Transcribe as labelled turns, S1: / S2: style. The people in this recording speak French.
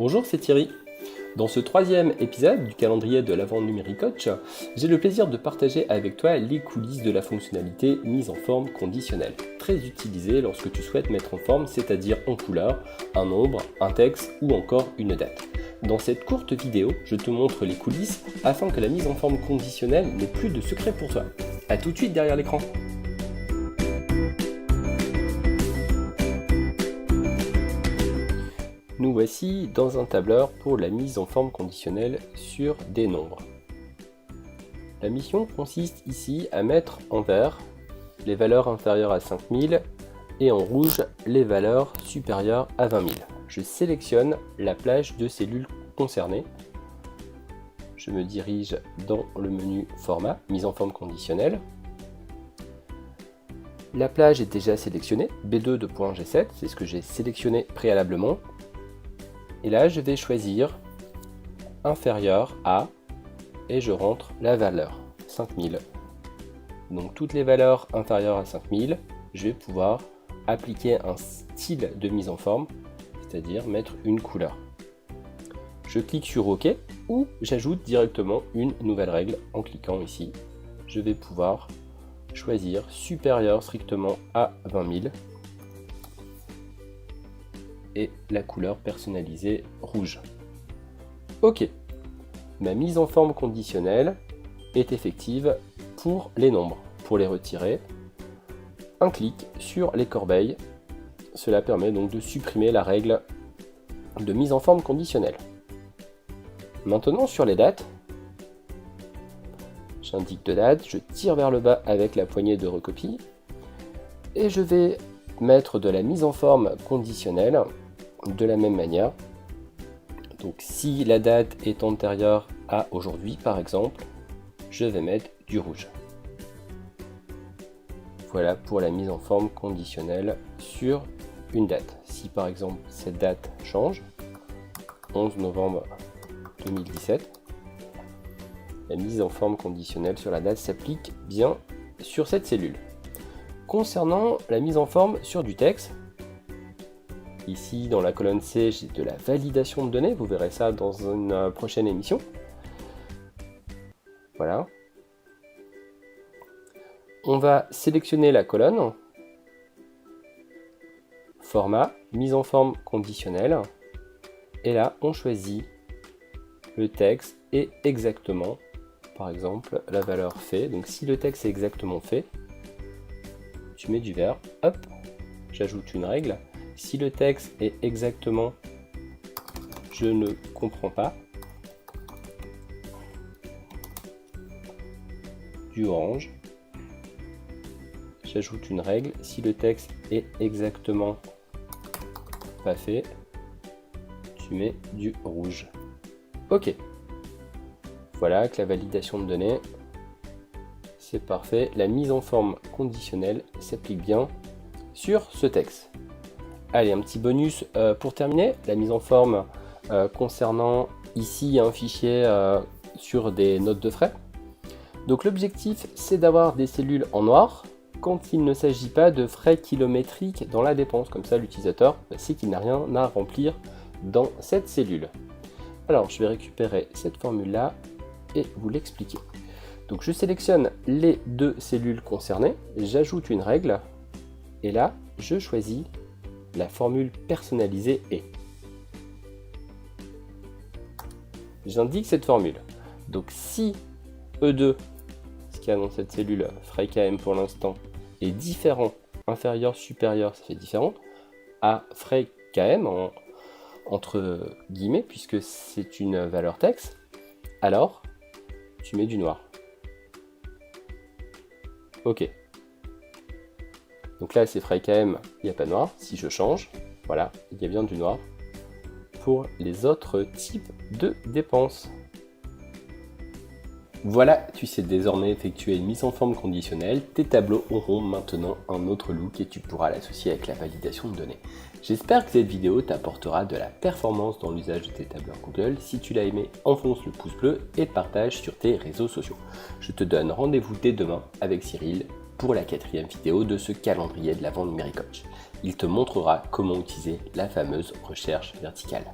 S1: Bonjour, c'est Thierry. Dans ce troisième épisode du calendrier de l'Avent Numéricoach, j'ai le plaisir de partager avec toi les coulisses de la fonctionnalité mise en forme conditionnelle, très utilisée lorsque tu souhaites mettre en forme, c'est-à-dire en couleur, un nombre, un texte ou encore une date. Dans cette courte vidéo, je te montre les coulisses afin que la mise en forme conditionnelle n'ait plus de secret pour toi. A tout de suite derrière l'écran. Nous voici dans un tableur pour la mise en forme conditionnelle sur des nombres. La mission consiste ici à mettre en vert les valeurs inférieures à 5000 et en rouge les valeurs supérieures à 20 000. Je sélectionne la plage de cellules concernées. Je me dirige dans le menu Format, mise en forme conditionnelle. La plage est déjà sélectionnée, B2.G7, c'est ce que j'ai sélectionné préalablement. Et là, je vais choisir inférieur à, et je rentre la valeur, 5000. Donc toutes les valeurs inférieures à 5000, je vais pouvoir appliquer un style de mise en forme, c'est-à-dire mettre une couleur. Je clique sur OK ou j'ajoute directement une nouvelle règle en cliquant ici. Je vais pouvoir choisir supérieur strictement à 20 000. Et la couleur personnalisée rouge. Ok, ma mise en forme conditionnelle est effective pour les nombres. Pour les retirer, un clic sur les corbeilles. Cela permet donc de supprimer la règle de mise en forme conditionnelle. Maintenant sur les dates, j'indique de date, je tire vers le bas avec la poignée de recopie et je vais mettre de la mise en forme conditionnelle de la même manière. Donc si la date est antérieure à aujourd'hui par exemple, je vais mettre du rouge. Voilà pour la mise en forme conditionnelle sur une date. Si par exemple cette date change, 11 novembre 2017, la mise en forme conditionnelle sur la date s'applique bien sur cette cellule. Concernant la mise en forme sur du texte, ici dans la colonne C, j'ai de la validation de données, vous verrez ça dans une prochaine émission. Voilà. On va sélectionner la colonne, format, mise en forme conditionnelle, et là on choisit le texte et exactement, par exemple, la valeur fait. Donc si le texte est exactement fait, tu mets du vert, hop, j'ajoute une règle. Si le texte est exactement je ne comprends pas, du orange, j'ajoute une règle. Si le texte est exactement pas fait, tu mets du rouge. Ok, voilà avec la validation de données. C'est parfait, la mise en forme conditionnelle s'applique bien sur ce texte. Allez, un petit bonus pour terminer, la mise en forme concernant ici un fichier sur des notes de frais. Donc l'objectif c'est d'avoir des cellules en noir quand il ne s'agit pas de frais kilométriques dans la dépense. Comme ça l'utilisateur sait qu'il n'a rien à remplir dans cette cellule. Alors je vais récupérer cette formule là et vous l'expliquer. Donc je sélectionne les deux cellules concernées, j'ajoute une règle et là je choisis la formule personnalisée est. J'indique cette formule. Donc si E2, ce qu'il y a dans cette cellule frais KM pour l'instant, est différent, inférieur, supérieur, ça fait différent, à frais KM entre guillemets, puisque c'est une valeur texte, alors tu mets du noir. Ok. Donc là, c'est frais KM, il n'y a pas de noir. Si je change, voilà, il y a bien du noir pour les autres types de dépenses. Voilà, tu sais désormais effectuer une mise en forme conditionnelle. Tes tableaux auront maintenant un autre look et tu pourras l'associer avec la validation de données. J'espère que cette vidéo t'apportera de la performance dans l'usage de tes tableurs Google. Si tu l'as aimé, enfonce le pouce bleu et partage sur tes réseaux sociaux. Je te donne rendez-vous dès demain avec Cyril pour la 4e vidéo de ce calendrier de l'Avent Numéricoach. Il te montrera comment utiliser la fameuse recherche verticale.